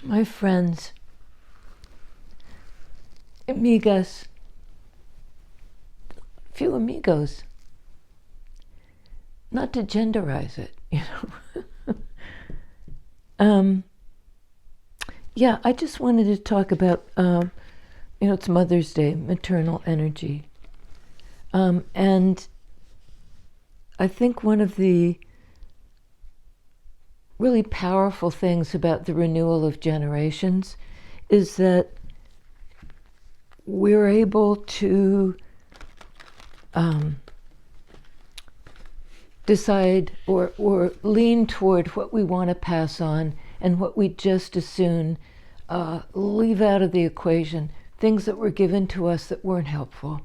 My friends, amigas, few amigos, not to genderize it, um, yeah, I just wanted to talk about, it's Mother's Day, maternal energy. And I think one of the really powerful things about the renewal of generations is that we're able to decide or lean toward what we want to pass on and what we just as soon leave out of the equation, things that were given to us that weren't helpful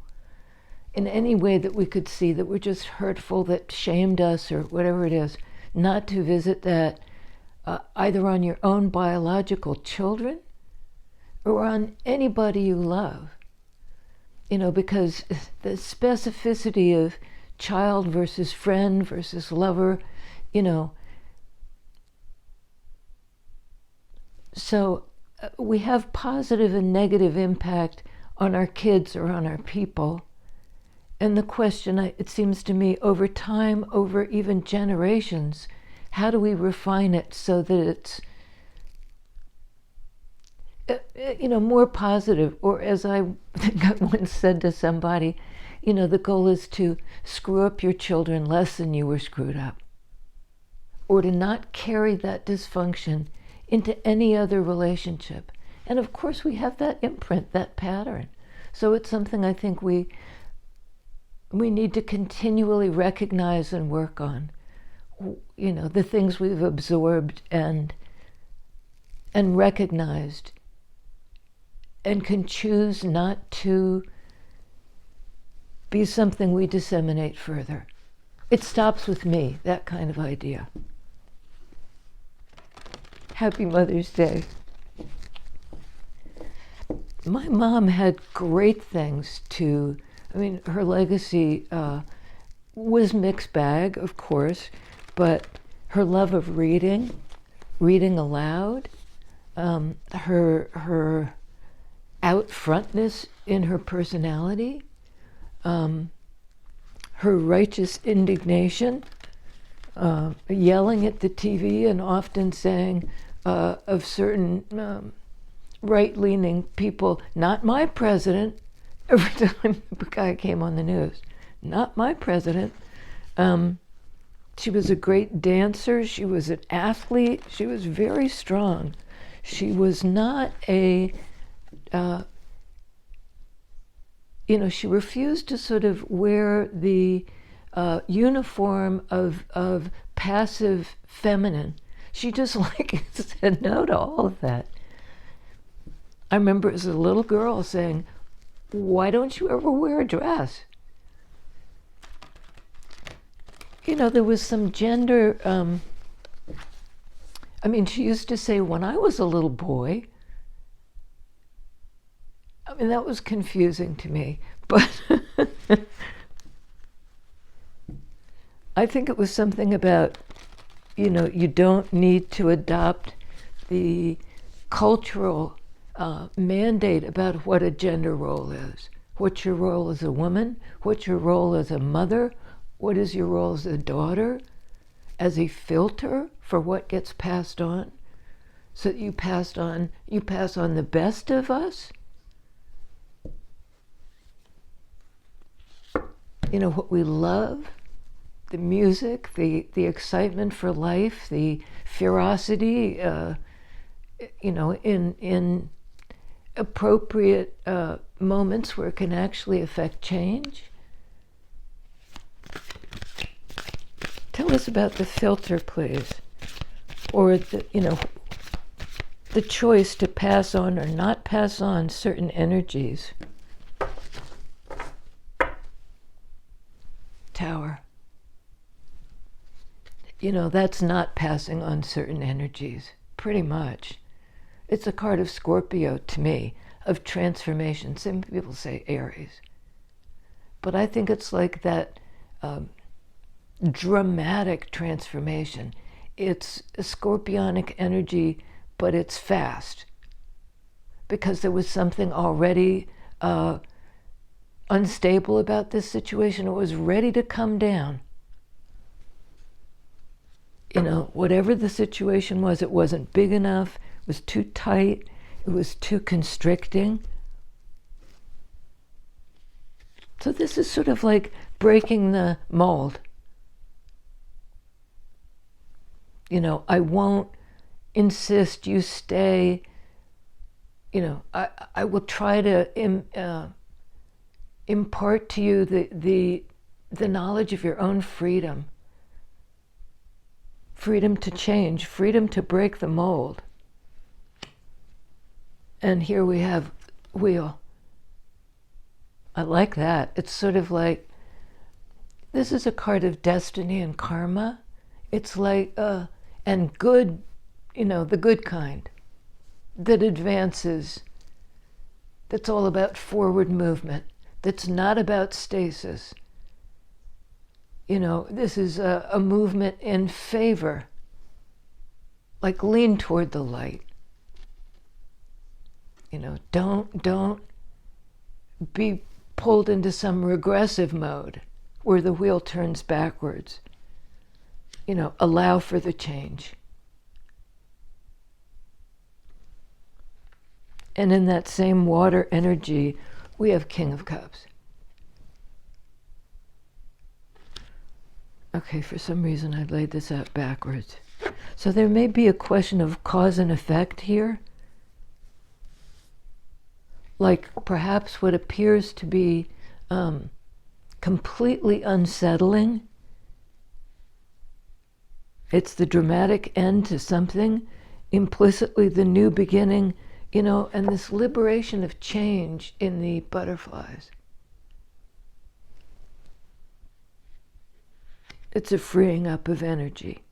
in any way that we could see, that were just hurtful, that shamed us or whatever it is, not to visit that either on your own biological children or on anybody you love. Because the specificity of child versus friend versus lover, so we have positive and negative impact on our kids or on our people. And the question, it seems to me, over time, over even generations, how do we refine it so that it's more positive? Or as I think I once said to somebody, the goal is to screw up your children less than you were screwed up, or to not carry that dysfunction into any other relationship. And of course we have that imprint, that pattern. So it's something I think we need to continually recognize and work on, the things we've absorbed and recognized, and can choose not to be something we disseminate further. It stops with me, that kind of idea. Happy Mother's Day. My mom had great things her legacy was mixed bag, of course, but her love of reading aloud, her out frontness in her personality, her righteous indignation, yelling at the TV and often saying of certain right-leaning people, "Not my president," every time the guy came on the news. "Not my president." She was a great dancer. She was an athlete. She was very strong. She was not she refused to sort of wear the uniform of passive feminine. She just said no to all of that. I remember as a little girl saying, "Why don't you ever wear a dress?" There was some gender, she used to say, "When I was a little boy," that was confusing to me, but I think it was something about, you don't need to adopt the cultural mandate about what a gender role is. What's your role as a woman? What's your role as a mother? What is your role as a daughter? As a filter for what gets passed on? So that you pass on the best of us? What we love, the music, the excitement for life, the ferocity, in appropriate moments where it can actually affect change. Tell us about the filter, please, or the choice to pass on or not pass on certain energies. Tower. That's not passing on certain energies, pretty much. It's a card of Scorpio to me, of transformation. Some people say Aries. But I think it's like that dramatic transformation. It's a scorpionic energy, but it's fast because there was something already unstable about this situation. It was ready to come down. Whatever the situation was, it wasn't big enough, it was too tight, it was too constricting. So this is sort of like breaking the mold. I won't insist you stay. I will try to impart to you the knowledge of your own freedom. Freedom to change, freedom to break the mold. And here we have wheel. I like that. It's sort of like, this is a card of destiny and karma. It's like, and good, the good kind that advances, that's all about forward movement, that's not about stasis. This is a movement in favor, like lean toward the light. Don't be pulled into some regressive mode where the wheel turns backwards. Allow for the change. And in that same water energy, we have King of Cups. Okay, for some reason I laid this out backwards. So there may be a question of cause and effect here. Like perhaps what appears to be completely unsettling. It's the dramatic end to something, implicitly the new beginning, and this liberation of change in the butterflies. It's a freeing up of energy.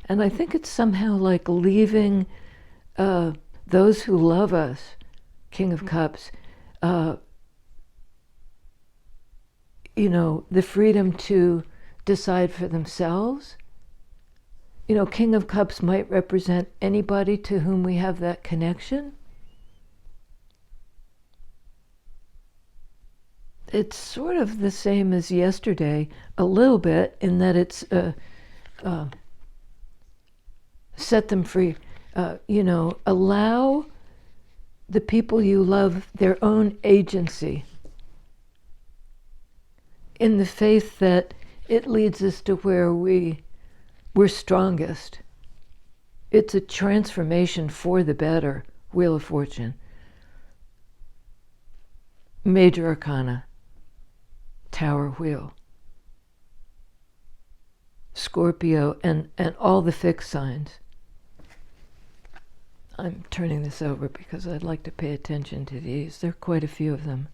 And I think it's somehow like leaving those who love us, King of Cups, the freedom to decide for themselves. King of Cups might represent anybody to whom we have that connection. It's sort of the same as yesterday, a little bit, in that it's set them free. Allow the people you love their own agency in the faith that it leads us to where we're strongest. It's a transformation for the better, Wheel of Fortune. Major Arcana. Tower Wheel, Scorpio, and all the fixed signs. I'm turning this over because I'd like to pay attention to these. There are quite a few of them.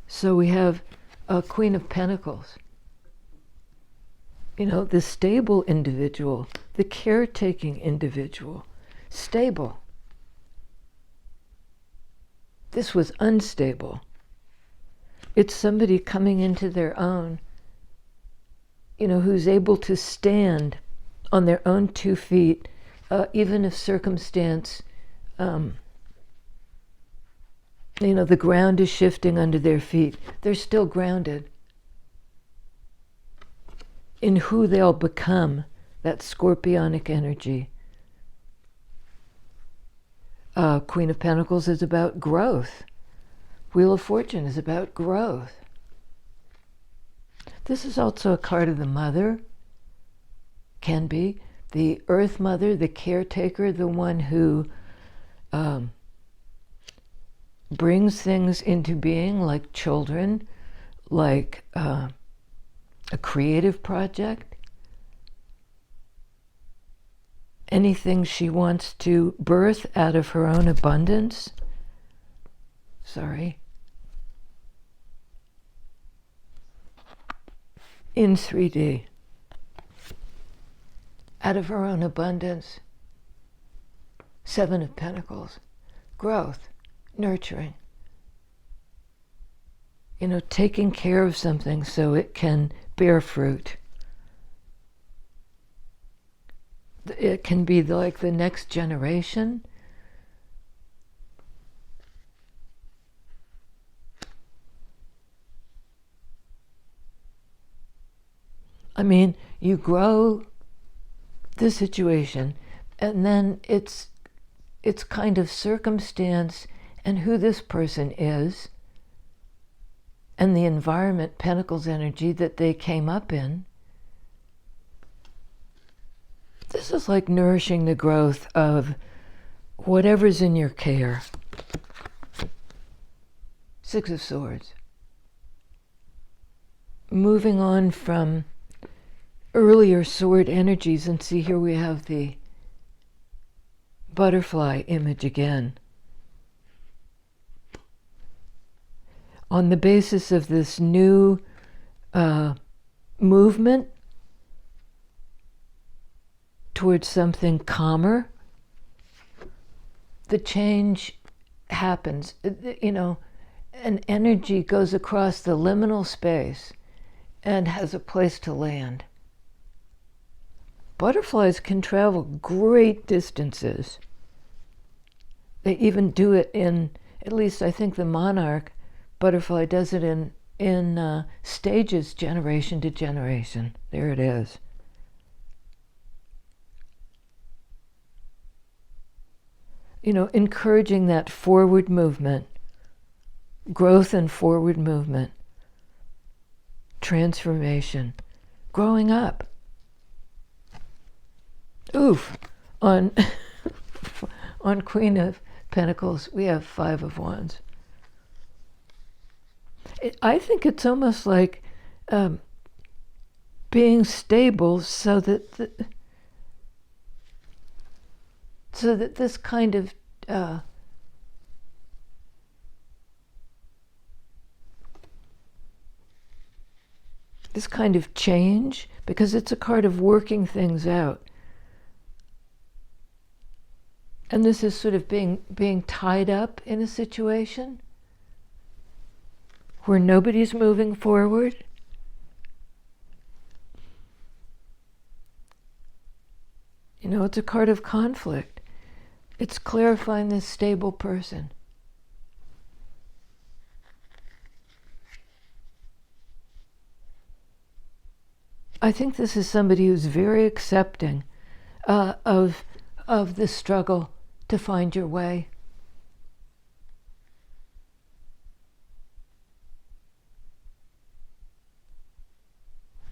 So we have a Queen of Pentacles. The stable individual, the caretaking individual, stable. This was unstable. It's somebody coming into their own, who's able to stand on their own 2 feet, even if circumstance, the ground is shifting under their feet. They're still grounded in who they'll become, that scorpionic energy. Queen of Pentacles is about growth. Wheel of Fortune is about growth. This is also a card of the mother, can be. The earth mother, the caretaker, the one who brings things into being, like children, like a creative project. Anything she wants to birth out of her own abundance. In 3D, out of her own abundance. 7 of Pentacles, growth, nurturing. taking care of something so it can bear fruit. It can be like the next generation. I mean, you grow the situation, and then it's kind of circumstance and who this person is and the environment, Pentacles energy, that they came up in. This is like nourishing the growth of whatever's in your care. Six of Swords. Moving on from earlier sword energies, and see, here we have the butterfly image again. On the basis of this new movement towards something calmer, the change happens. An energy goes across the liminal space and has a place to land. Butterflies can travel great distances. They even do it in, at least I think the monarch butterfly does it in stages, generation to generation. There it is. Encouraging that forward movement, growth and forward movement, transformation, growing up. Oof, on Queen of Pentacles, we have Five of Wands. I think it's almost like being stable so that this kind of change, because it's a card of working things out. And this is sort of being tied up in a situation where nobody's moving forward. It's a card of conflict. It's clarifying this stable person. I think this is somebody who's very accepting of the struggle to find your way.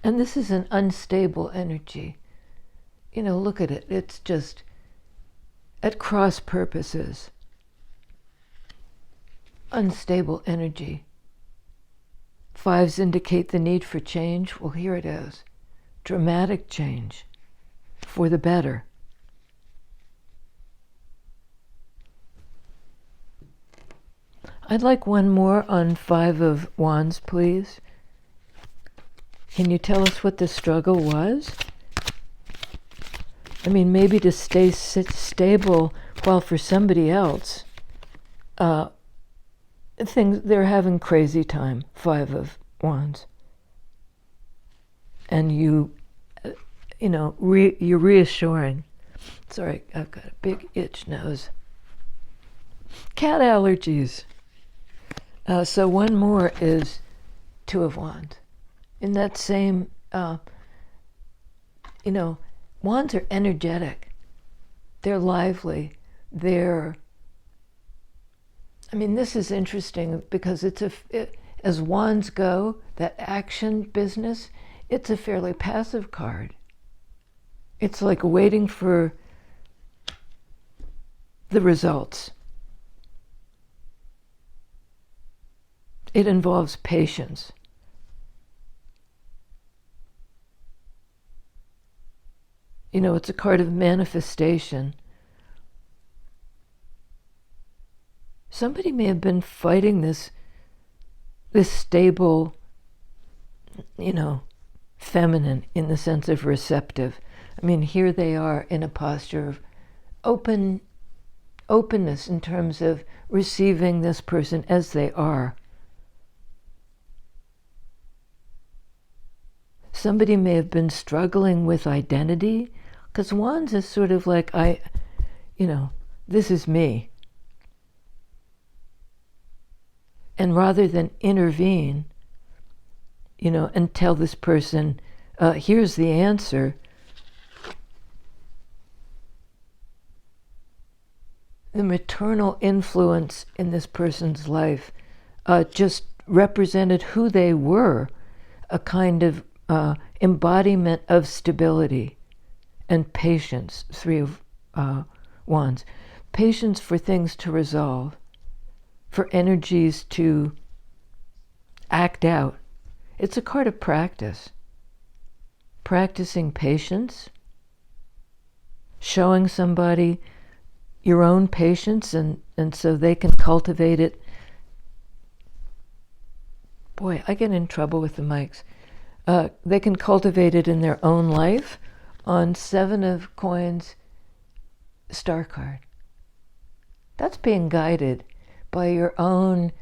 And this is an unstable energy. Look at it. It's just at cross purposes. Unstable energy. Fives indicate the need for change. Well, here it is. Dramatic change for the better. I'd like one more on Five of Wands, please. Can you tell us what the struggle was? I mean, maybe to stay stable while for somebody else, they're having crazy time. Five of Wands. And you're reassuring. Sorry, I've got a big itch nose. Cat allergies. So one more is Two of Wands. In that same, wands are energetic. They're lively. This is interesting because as wands go, that action business, it's a fairly passive card. It's like waiting for the results. It involves patience. It's a card of manifestation. Somebody may have been fighting this stable, feminine in the sense of receptive. Here they are in a posture of openness in terms of receiving this person as they are. somebody may have been struggling with identity, because Wands is sort of like, this is me. And rather than intervene, and tell this person, here's the answer, the maternal influence in this person's life just represented who they were, a kind of embodiment of stability and patience. Three of Wands. Patience for things to resolve, for energies to act out. It's a card of practice. Practicing patience, showing somebody your own patience, and so they can cultivate it. Boy, I get in trouble with the mics. They can cultivate it in their own life. On Seven of Coins star card. That's being guided by your own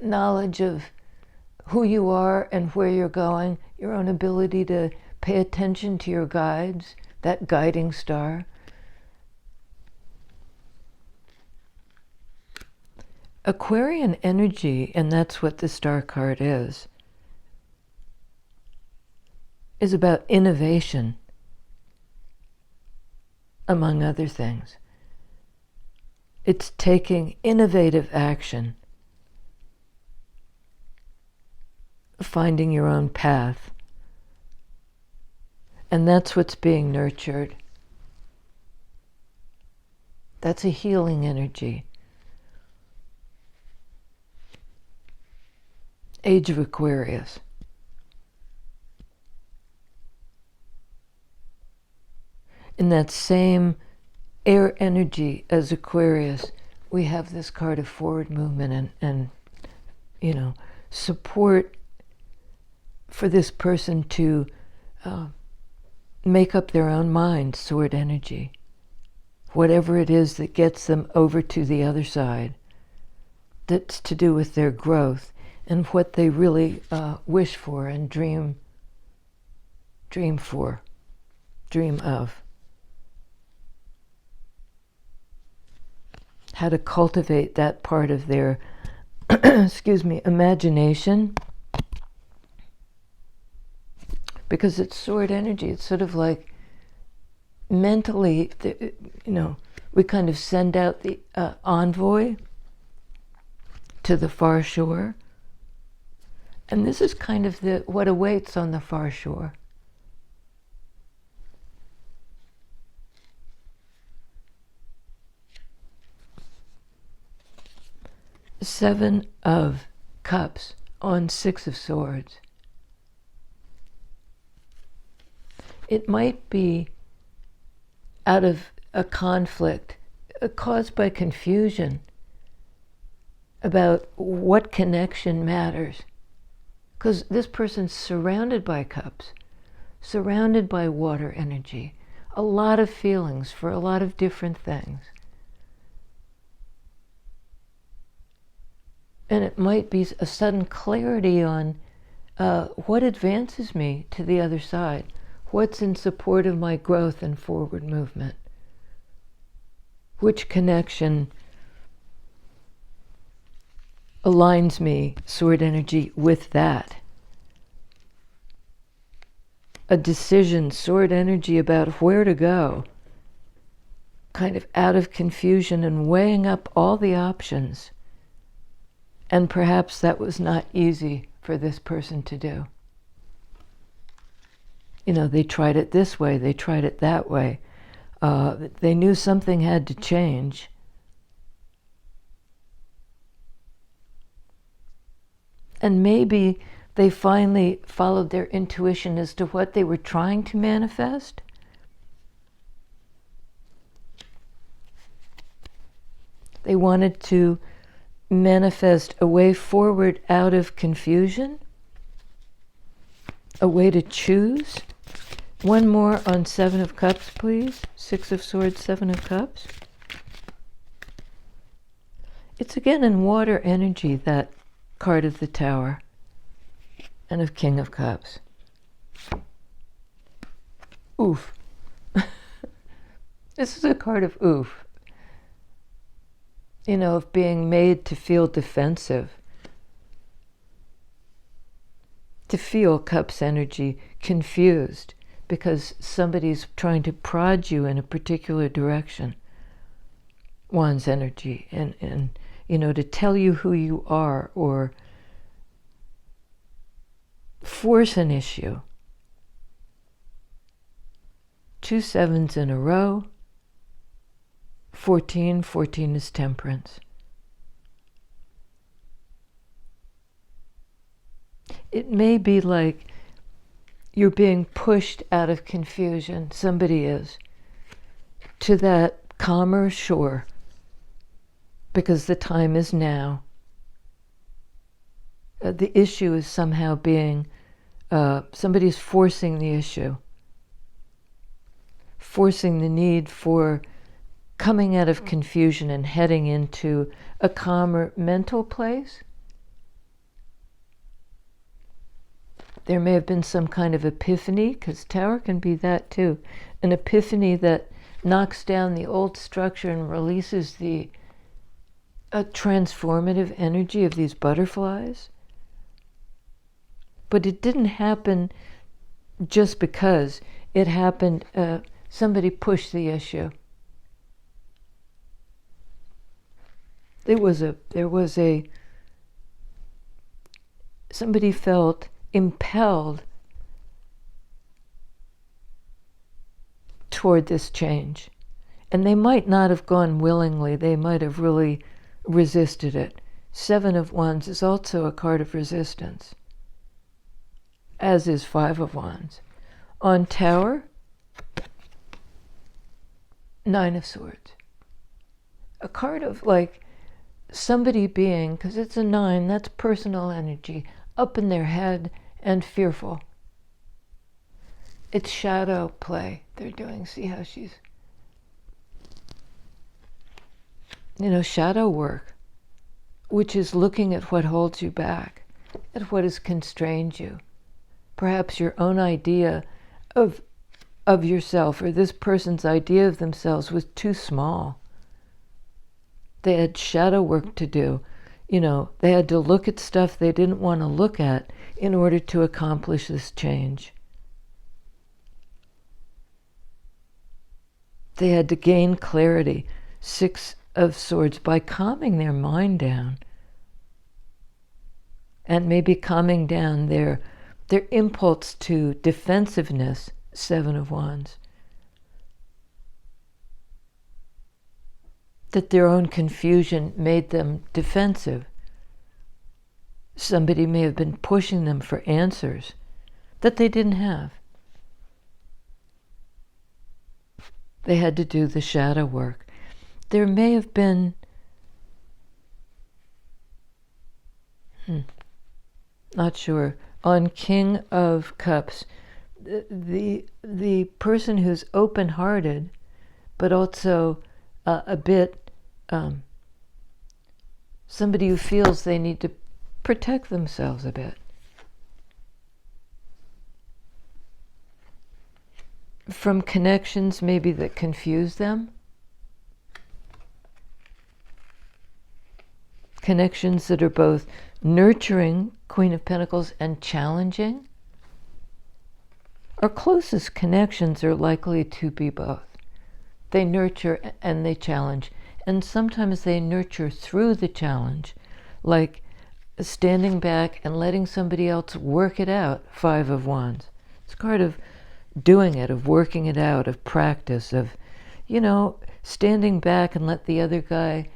knowledge of who you are and where you're going, your own ability to pay attention to your guides, that guiding star. Aquarian energy, and that's what the star card is about innovation, among other things. It's taking innovative action, finding your own path. And that's what's being nurtured. That's a healing energy. Age of Aquarius. In that same air energy as Aquarius, we have this card of forward movement and support for this person to make up their own mind, sword energy. Whatever it is that gets them over to the other side, that's to do with their growth and what they really wish for and dream of. How to cultivate that part of their imagination, because it's sword energy. It's sort of like mentally, we kind of send out the envoy to the far shore, and this is kind of what awaits on the far shore. Seven of Cups on Six of Swords. It might be out of a conflict caused by confusion about what connection matters. Because this person's surrounded by cups, surrounded by water energy, a lot of feelings for a lot of different things. And it might be a sudden clarity on what advances me to the other side, what's in support of my growth and forward movement, which connection aligns me, sword energy, with that. A decision, sword energy, about where to go, kind of out of confusion and weighing up all the options. And perhaps that was not easy for this person to do. They tried it this way, they tried it that way. They knew something had to change. And maybe they finally followed their intuition as to what they were trying to manifest. They wanted to manifest a way forward out of confusion, a way to choose. One more on Seven of Cups, please. Six of Swords, Seven of Cups. It's again in water energy, that card of the Tower. and of King of Cups. Oof. This is a card of oof. You know, of being made to feel defensive. To feel Cups energy confused because somebody's trying to prod you in a particular direction. Wands energy and you know, to tell you who you are or force an issue. 2 sevens in a row. 14 is temperance. It may be like you're being pushed out of confusion, somebody is, to that calmer shore because the time is now. The issue is somehow being, somebody's forcing the issue, forcing the need for coming out of confusion and heading into a calmer mental place. There may have been some kind of epiphany, because Tower can be that too. An epiphany that knocks down the old structure and releases the transformative energy of these butterflies. But it didn't happen just because. It happened, somebody pushed the issue. Somebody felt impelled toward this change. And they might not have gone willingly, they might have really resisted it. 7 of Wands is also a card of resistance, as is 5 of Wands. On Tower, 9 of Swords. A card of like somebody being, because it's a 9, that's personal energy, up in their head and fearful. It's shadow play they're doing. See how she's, shadow work, which is looking at what holds you back, at what has constrained you. Perhaps your own idea of yourself or this person's idea of themselves was too small. They had shadow work to do. They had to look at stuff they didn't want to look at in order to accomplish this change. They had to gain clarity, 6 of Swords, by calming their mind down. And maybe calming down their impulse to defensiveness, 7 of Wands. That their own confusion made them defensive. Somebody may have been pushing them for answers that they didn't have. They had to do the shadow work. There may have been, not sure, on King of Cups, the person who's open-hearted, but also a bit somebody who feels they need to protect themselves a bit from connections maybe that confuse them, connections that are both nurturing, Queen of Pentacles, and challenging. Our closest connections are likely to be both. They nurture and they challenge. And sometimes they nurture through the challenge, like standing back and letting somebody else work it out, 5 of Wands. It's part of doing it, of working it out, of practice, of, standing back and let the other guy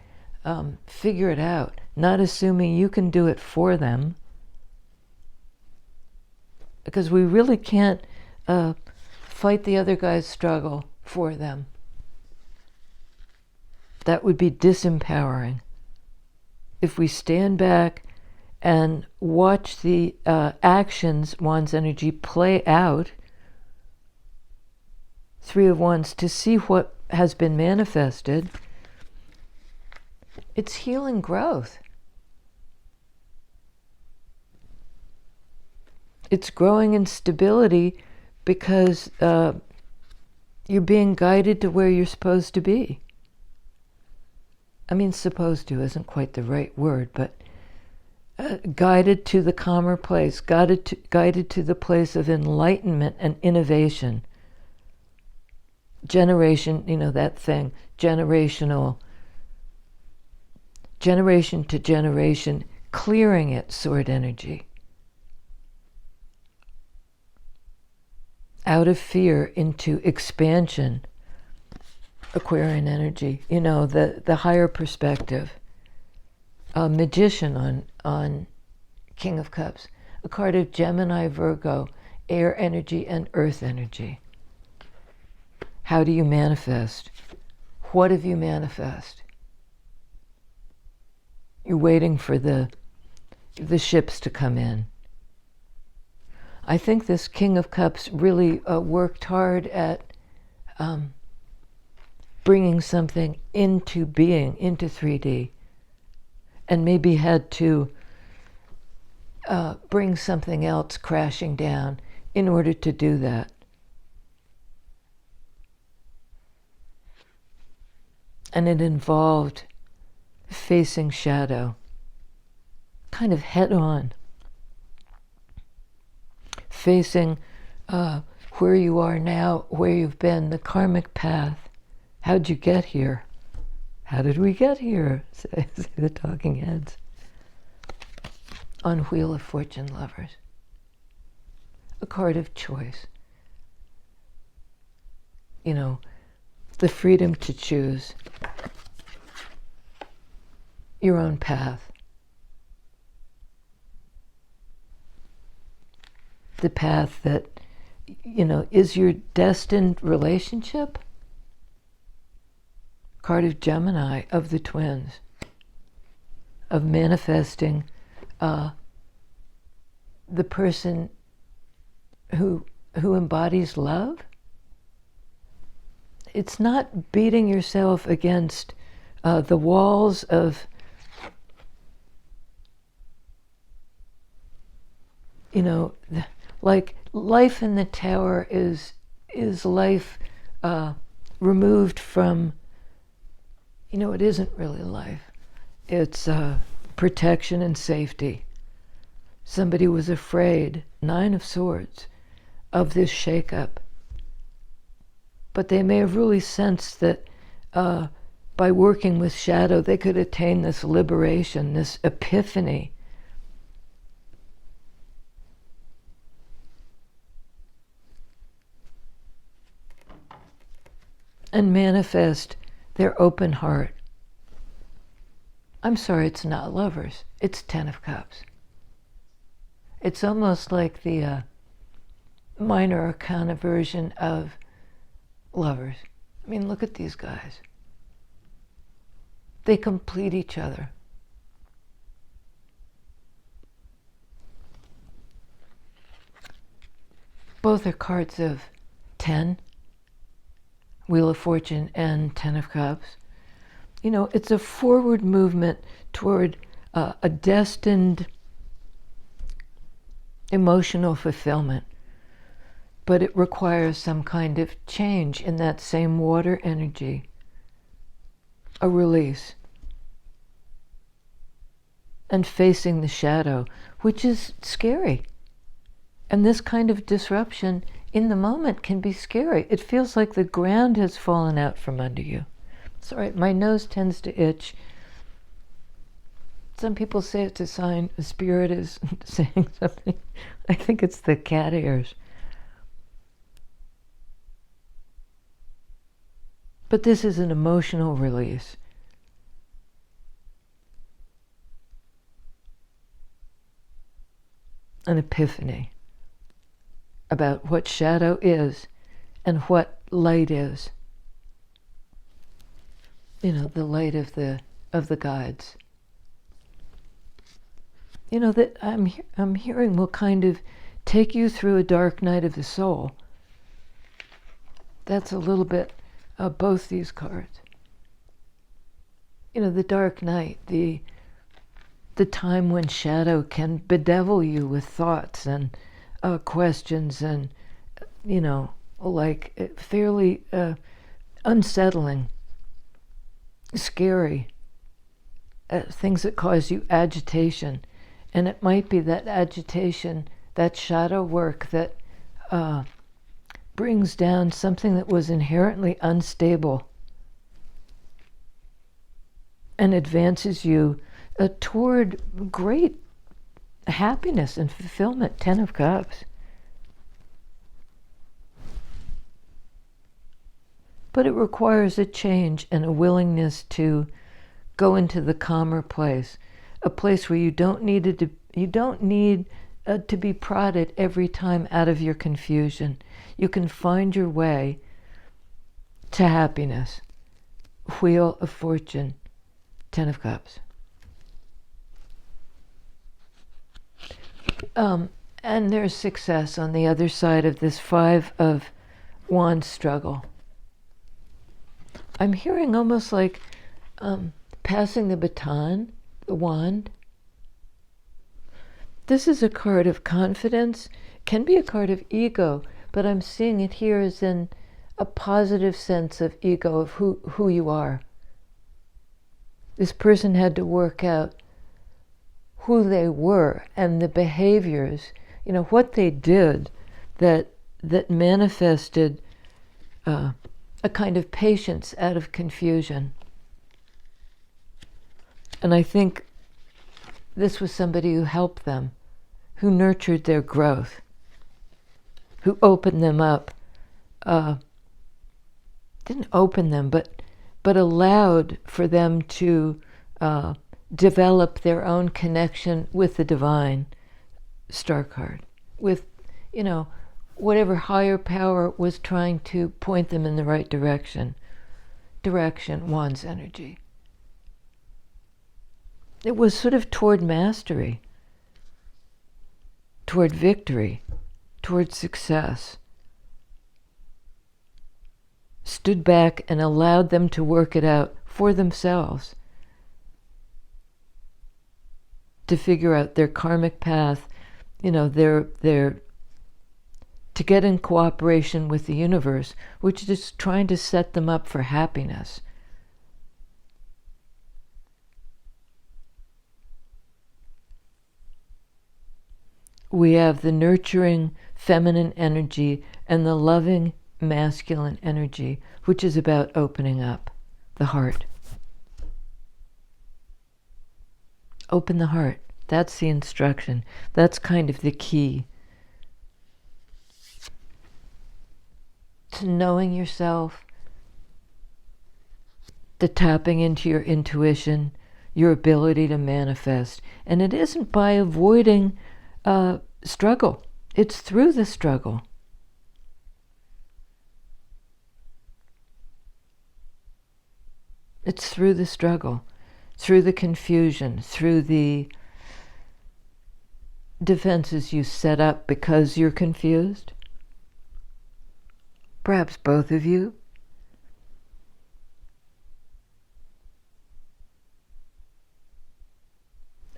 figure it out, not assuming you can do it for them. Because we really can't fight the other guy's struggle for them. That would be disempowering. If we stand back and watch the actions, Wands energy, play out, 3 of Wands, to see what has been manifested, it's healing growth. it's growing in stability because you're being guided to where you're supposed to be. I mean, supposed to isn't quite the right word, but guided to the calmer place, guided to the place of enlightenment and innovation. Generation, that thing, generation to generation, clearing it, sword energy. Out of fear into expansion, Aquarian energy, the higher perspective. A magician on King of Cups, a card of Gemini, Virgo, air energy and earth energy. How do you manifest? What have you manifest? You're waiting for the ships to come in. I think this King of Cups really worked hard at bringing something into being, into 3D, and maybe had to bring something else crashing down in order to do that. And it involved facing shadow, kind of head on, facing where you are now, where you've been, the karmic path. How'd you get here? How did we get here? Say the talking heads. On Wheel of Fortune, lovers. A card of choice. The freedom to choose your own path. The path that, is your destined relationship. Card of Gemini, of the twins, of manifesting the person who embodies love. It's not beating yourself against the walls of, like life in the tower is life removed from, it isn't really life. It's protection and safety. Somebody was afraid, 9 of Swords, of this shakeup. But they may have really sensed that by working with shadow, they could attain this liberation, this epiphany. And manifest their open heart. I'm sorry, it's not lovers. It's 10 of Cups. It's almost like the minor arcana version of lovers. I mean, look at these guys. They complete each other. Both are cards of 10, Wheel of Fortune and 10 of Cups. It's a forward movement toward a destined emotional fulfillment. But it requires some kind of change in that same water energy. A release. And facing the shadow, which is scary. And this kind of disruption in the moment can be scary. It feels like the ground has fallen out from under you. Sorry, my nose tends to itch. Some people say it's a sign a spirit is saying something. I think it's the cat ears. But this is an emotional release. An epiphany about what shadow is and what light is. The light of the guides. That I'm hearing will kind of take you through a dark night of the soul. That's a little bit of both these cards. The dark night, the time when shadow can bedevil you with thoughts and questions and, like fairly unsettling, scary, things that cause you agitation. And it might be that agitation, that shadow work that brings down something that was inherently unstable and advances you toward great happiness and fulfillment. 10 of Cups. But it requires a change and a willingness to go into the calmer place, a place where you don't need to be prodded every time out of your confusion. You can find your way to happiness. Wheel of Fortune, 10 of Cups. And there's success on the other side of this 5 of Wands struggle. I'm hearing almost like passing the baton, the wand. This is a card of confidence, can be a card of ego, but I'm seeing it here as in a positive sense of ego, of who you are. This person had to work out who they were and the behaviors, what they did that manifested a kind of patience out of confusion. And I think this was somebody who helped them, who nurtured their growth, who opened them up, didn't open them, but allowed for them to develop their own connection with the divine, star card, with, whatever higher power was trying to point them in the right direction. Wands energy. It was sort of toward mastery, toward victory, toward success. Stood back and allowed them to work it out for themselves, to figure out their karmic path, their to get in cooperation with the universe, which is trying to set them up for happiness. We have the nurturing feminine energy and the loving masculine energy, which is about opening up the heart. Open the heart. That's the instruction. That's kind of the key to knowing yourself, to tapping into your intuition, your ability to manifest. And it isn't by avoiding struggle. It's through the struggle. It's through the struggle, through the confusion, through the defenses you set up because you're confused. Perhaps both of you.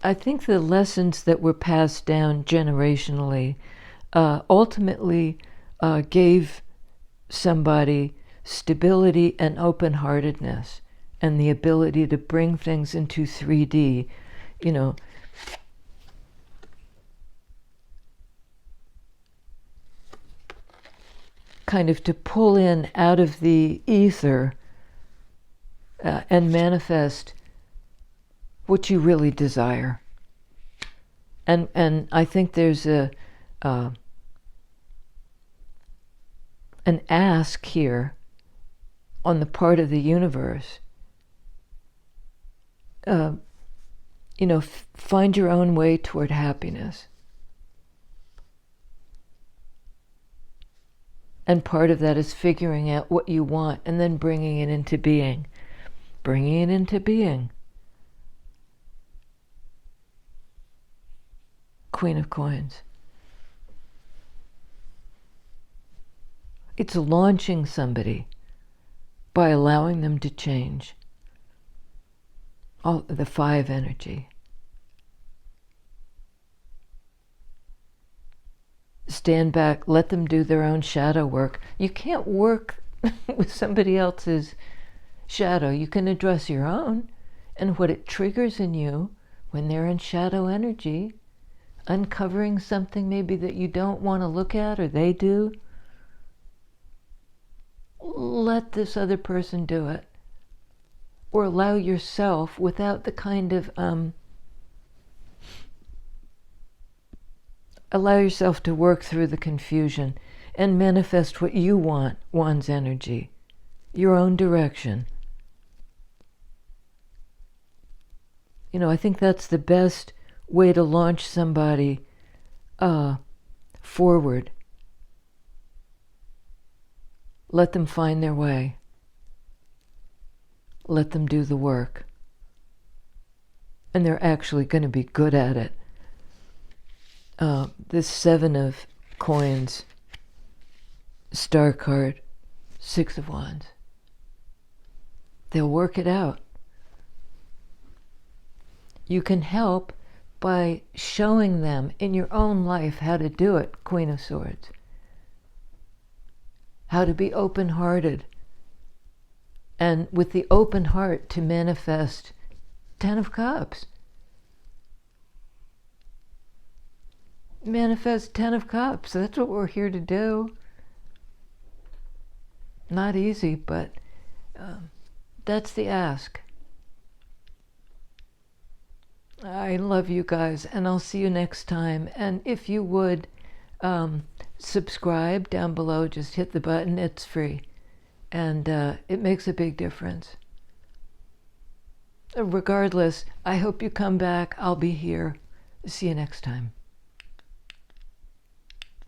I think the lessons that were passed down generationally ultimately gave somebody stability and open-heartedness and the ability to bring things into 3D, kind of to pull in out of the ether and manifest what you really desire. And I think there's an ask here on the part of the universe. Find your own way toward happiness. And part of that is figuring out what you want and then bringing it into being. Bringing it into being. Queen of Coins. It's launching somebody by allowing them to change. All the 5 energy. stand back, let them do their own shadow work. You can't work with somebody else's shadow. You can address your own and what it triggers in you when they're in shadow energy, uncovering something maybe that you don't want to look at or they do. Let this other person do it. Or allow yourself, without the kind of allow yourself to work through the confusion and manifest what you want, one's energy, your own direction. You know, I think that's the best way to launch somebody forward. Let them find their way. Let them do the work. And they're actually going to be good at it. This 7 of coins, star card, 6 of wands. They'll work it out. You can help by showing them in your own life how to do it, Queen of Swords. How to be open-hearted. And with the open heart to manifest 10 of Cups. Manifest 10 of Cups. That's what we're here to do. Not easy, but that's the ask. I love you guys, and I'll see you next time. And if you would subscribe down below, just hit the button. It's free. And it makes a big difference. Regardless, I hope you come back. I'll be here. See you next time.